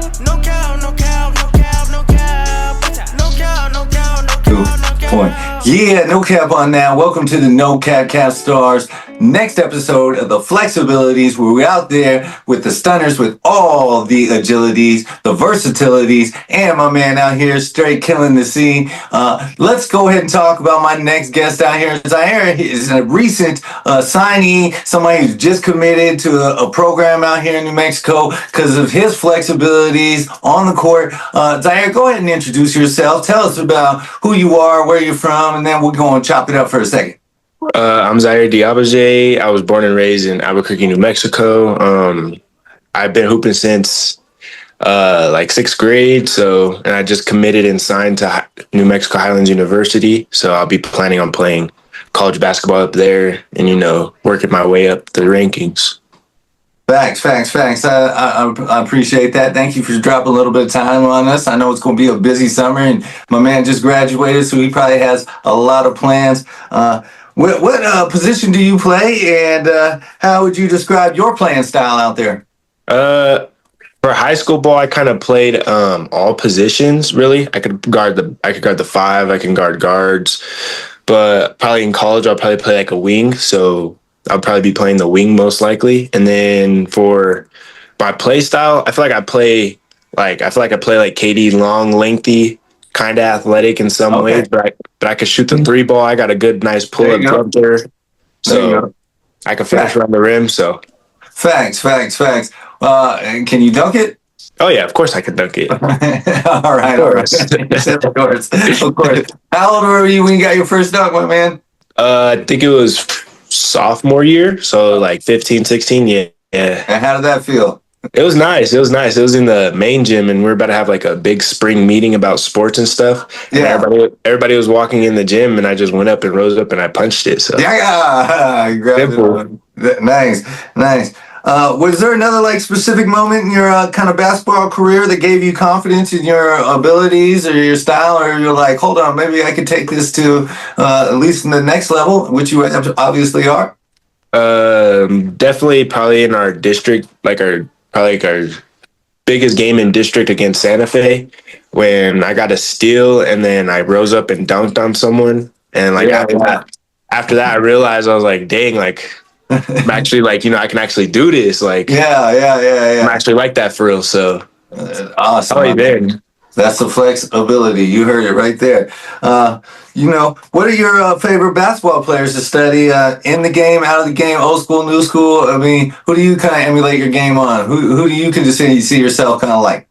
No cap, no cap, no cap, no cap. No cap, no cap, no cap, no cap. Yeah, no cap on that. Welcome to the No Cap CapStars next episode of the Flex Abilities, where we're out there with the stunners with all the agilities, the versatilities, and my man out here straight killing the scene. Let's go ahead and talk about my next guest out here. Zaire is a recent signee, somebody who's just committed to a program out here in New Mexico because of his flexibilities on the court. Zaire, go ahead and introduce yourself. Tell us about who you are, where you're from, and then we're going to chop it up for a second. I'm Zaire Ndyabagye. I was born and raised in Albuquerque, New Mexico. I've been hooping since like sixth grade. And I just committed and signed to New Mexico Highlands University. So I'll be planning on playing college basketball up there and, working my way up the rankings. Facts. I appreciate that. Thank you for dropping a little bit of time on us. I know it's going to be a busy summer, and my man just graduated, so he probably has a lot of plans. What position do you play, and how would you describe your playing style out there? For high school ball, I kind of played all positions. Really, I could guard the five. I can guard guards, but probably in college, I'll probably play like a wing. So I'll probably be playing the wing most likely. And then for my play style, I feel like I play like KD, long, lengthy, kind of athletic in some ways, but I could shoot the three ball. I got a good, nice pull up jumper, so I can finish around the rim. So facts. And can you dunk it? Oh yeah, of course I can dunk it. all right. Of course. How old were you when you got your first dunk, my man? I think it was sophomore year, so like 15, 16. Yeah. And how did that feel? It was nice. It was in the main gym, and we're about to have like a big spring meeting about sports and stuff. Yeah. And everybody was walking in the gym, and I just went up and rose up and I punched it. So you grabbed it. Nice. Was there another specific moment in your kind of basketball career that gave you confidence in your abilities or your style, or you're like, hold on, maybe I could take this to at least in the next level, which you obviously are? Definitely, probably in our district, our biggest game in district against Santa Fe, when I got a steal and then I rose up and dunked on someone, and after that, I realized I was like, dang, I'm actually I can actually do this. Yeah. I'm actually like that for real. So awesome. That's the flex ability. You heard it right there. What are your favorite basketball players to study in the game, out of the game, old school, new school? I mean, who do you kind of emulate your game on? Who do you can just see yourself kind of like?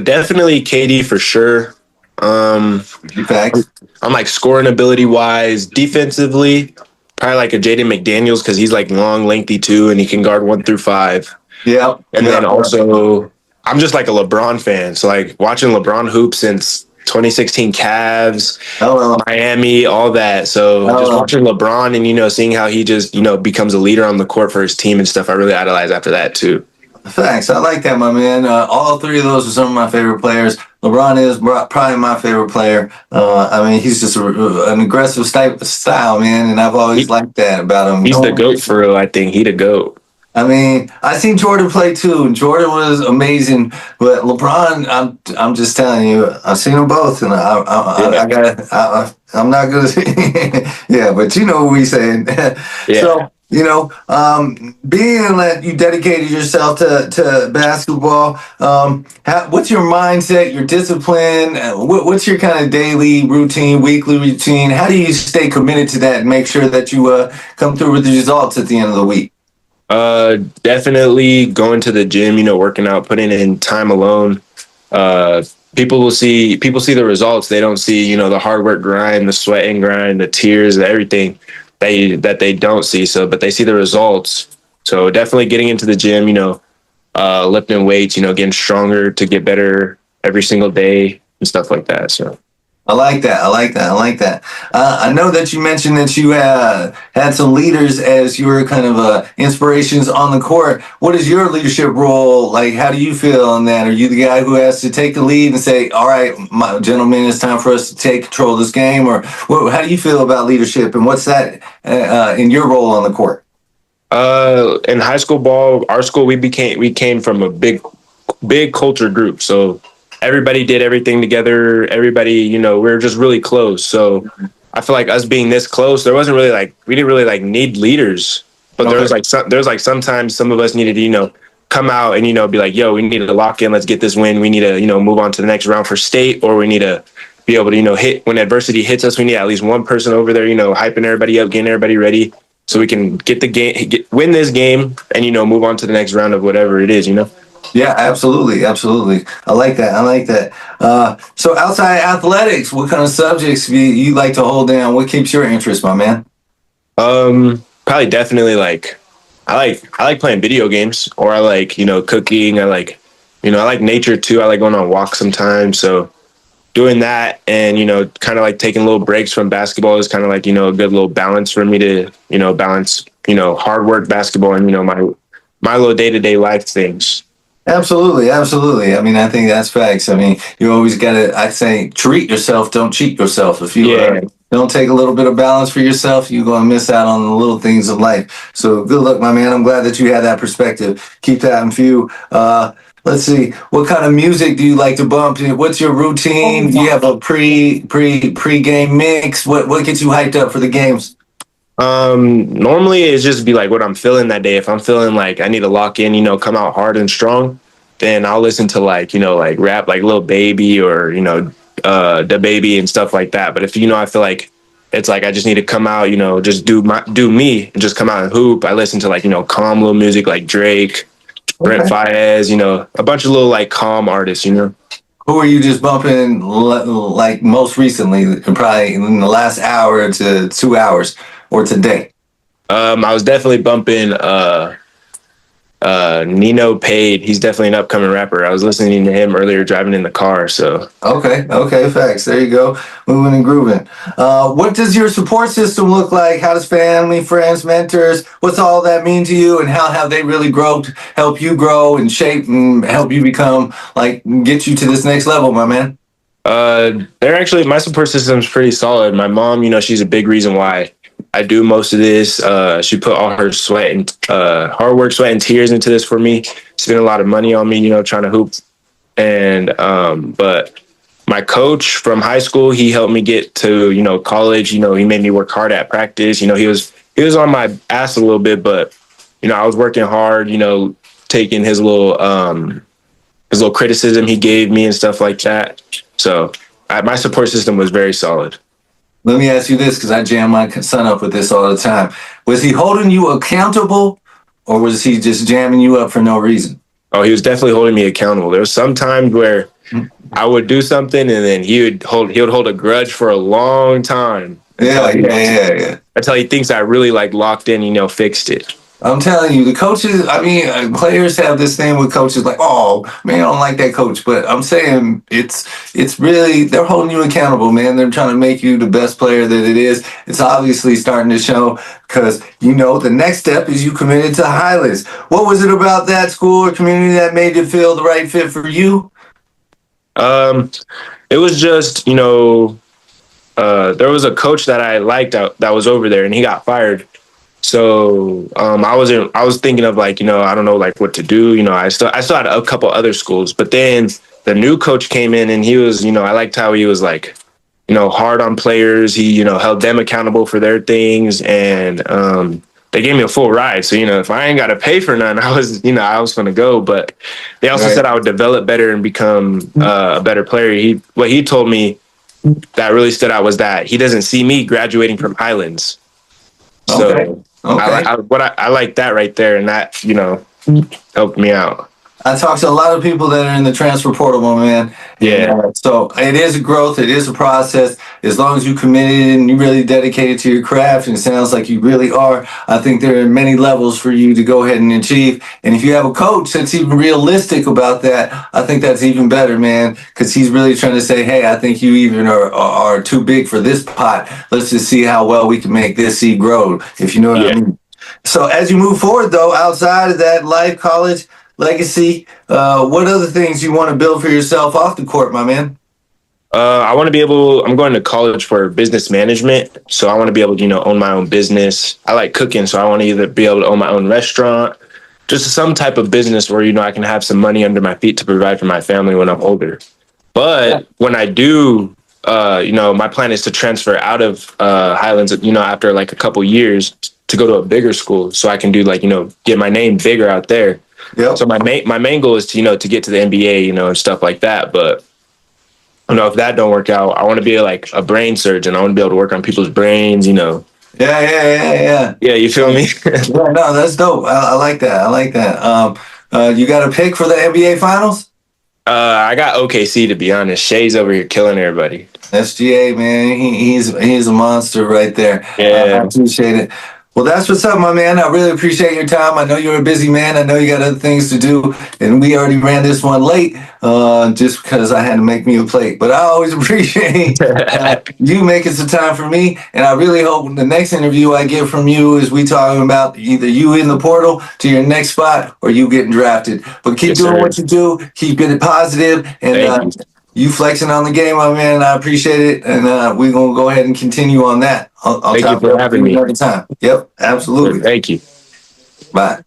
Definitely KD for sure. Facts. I'm like scoring ability wise, defensively. Probably like a Jaden McDaniels, because he's like long, lengthy too, and he can guard 1 through 5. Yeah. And then also, I'm just like a LeBron fan. So watching LeBron hoop since 2016 Cavs, Miami, all that. So just watching LeBron and, seeing how he just, becomes a leader on the court for his team and stuff, I really idolize after that too. Thanks. I like that, my man. All three of those are some of my favorite players. LeBron is probably my favorite player. He's just an aggressive style, man, and I've always liked that about him. He's the GOAT for real, I think. He the GOAT. I seen Jordan play too, and Jordan was amazing. But LeBron, I'm just telling you, I've seen them both, and I'm not gonna. Yeah, but you know what we saying. Yeah. So, being that you dedicated yourself to basketball, what's your mindset, your discipline? What's your kind of daily routine, weekly routine? How do you stay committed to that and make sure that you come through with the results at the end of the week? Definitely going to the gym, working out, putting in time alone. People see the results. They don't see, the hard work grind, the sweat and grind, the tears, everything that they don't see. But they see the results. So definitely getting into the gym, lifting weights, getting stronger to get better every single day and stuff like that. So I like that. I know that you mentioned that you had some leaders as your kind of inspirations on the court. What is your leadership role? How do you feel on that? Are you the guy who has to take the lead and say, all right, my gentlemen, it's time for us to take control of this game? Or how do you feel about leadership, and what's that in your role on the court? In high school ball, our school, we came from a big big culture group. So everybody did everything together. Everybody, we were just really close. So I feel like us being this close, there wasn't really like, we didn't really like need leaders, but there's like sometimes some of us needed to, come out and, be like, yo, we need to lock in. Let's get this win. We need to, move on to the next round for state, or we need to be able to, hit when adversity hits us. We need at least one person over there, hyping everybody up, getting everybody ready so we can get the game, win this game and, move on to the next round of whatever it is, Yeah, absolutely. Absolutely. I like that. So outside athletics, what kind of subjects you like to hold down? What keeps your interest, my man? Probably definitely like, I like playing video games, or I like, cooking. I like, I like nature too. I like going on walks sometimes. So doing that and, kind of like taking little breaks from basketball is kind of like, a good little balance for me to, balance, hard work basketball and, my little day-to-day life things. Absolutely, absolutely. I mean, I think that's facts. I mean, you always got to, I say, treat yourself, don't cheat yourself. If you don't take a little bit of balance for yourself, you're going to miss out on the little things of life. So good luck, my man. I'm glad that you had that perspective. Keep that in view. Let's see. What kind of music do you like to bump? What's your routine? Do you have a pre-game mix? What gets you hyped up for the games? Normally it's just be like what I'm feeling that day. If I'm feeling like I need to lock in, come out hard and strong, then I'll listen to like, like rap, like Lil Baby or, Da Baby and stuff like that. But if, I feel like it's like I just need to come out, just do me and just come out and hoop. I listen to like, calm little music like Drake, Brent Faiyaz, a bunch of little like calm artists, Who are you just bumping like most recently, probably in the last hour to 2 hours or today? I was definitely bumping Nino Paid. He's definitely an upcoming rapper. I was listening to him earlier driving in the car. So okay, facts. There you go. Moving and grooving. What does your support system look like? How does family, friends, mentors, what's all that mean to you, and how have they really help you grow and shape and help you become like get you to this next level, my man? They're actually, my support system's pretty solid. My mom, she's a big reason why I do most of this. She put all her sweat and hard work, sweat and tears into this for me. Spent a lot of money on me, trying to hoop. And but my coach from high school, he helped me get to college. He made me work hard at practice. He was on my ass a little bit, but I was working hard. Taking his little criticism he gave me and stuff like that. So my support system was very solid. Let me ask you this, because I jam my son up with this all the time. Was he holding you accountable, or was he just jamming you up for no reason? Oh, he was definitely holding me accountable. There was some times where I would do something and then he would hold a grudge for a long time. Yeah. Until he thinks I really like locked in, fixed it. I'm telling you, the coaches, I mean, players have this thing with coaches like, oh, man, I don't like that coach. But I'm saying it's really, they're holding you accountable, man. They're trying to make you the best player that it is. It's obviously starting to show because, the next step is you committed to Highlands. What was it about that school or community that made it feel the right fit for you? It was just, there was a coach that I liked that was over there and he got fired. So I was thinking of like, I don't know like what to do. I still had a couple other schools, but then the new coach came in and he was, I liked how he was like, hard on players. He, held them accountable for their things and they gave me a full ride. So, if I ain't got to pay for none, I was going to go. But they also said I would develop better and become a better player. What he told me that really stood out was that he doesn't see me graduating from Highlands. So I like that right there, and that helped me out. I talk to a lot of people that are in the transfer portal, my man. Yeah. So it is a growth. It is a process. As long as you committed and you really dedicated to your craft, and it sounds like you really are, I think there are many levels for you to go ahead and achieve. And if you have a coach that's even realistic about that, I think that's even better, man, because he's really trying to say, hey, I think you even are too big for this pot. Let's just see how well we can make this seed grow, if you know what I mean. So as you move forward, though, outside of that life, college, legacy, what other things you want to build for yourself off the court, my man? I'm going to college for business management. So I want to be able to, own my own business. I like cooking. So I want to either be able to own my own restaurant just some type of business where, you know, I can have some money under my feet to provide for my family when I'm older. But when I do, you know, my plan is to transfer out of Highlands, you know, after like a couple years to go to a bigger school so I can do like, you know, get my name bigger out there. Yep. So my main goal is to, you know, to get to the NBA, you know, and stuff like that. But you know, if that don't work out, I want to be like a brain surgeon. I want to be able to work on people's brains, you know. Yeah. Yeah, you feel me? Yeah, no, that's dope. I like that. I like that. You got a pick for the NBA Finals? I got OKC, to be honest. Shay's over here killing everybody. SGA, man, he's a monster right there. I Yeah. appreciate it. Well, that's what's up, my man. I really appreciate your time. I know you're a busy man. I know you got other things to do, and we already ran this one late just because I had to make me a plate. But I always appreciate you making some time for me, and I really hope the next interview I get from you is we talking about either you in the portal to your next spot or you getting drafted. But keep Yes, doing sir. what you do. Keep it positive, and Thank you. you flexing on the game, my man. I appreciate it, and we're gonna go ahead and continue on that. I'll Thank you talk for about having you me. another time. Yep, absolutely. Thank you. Bye.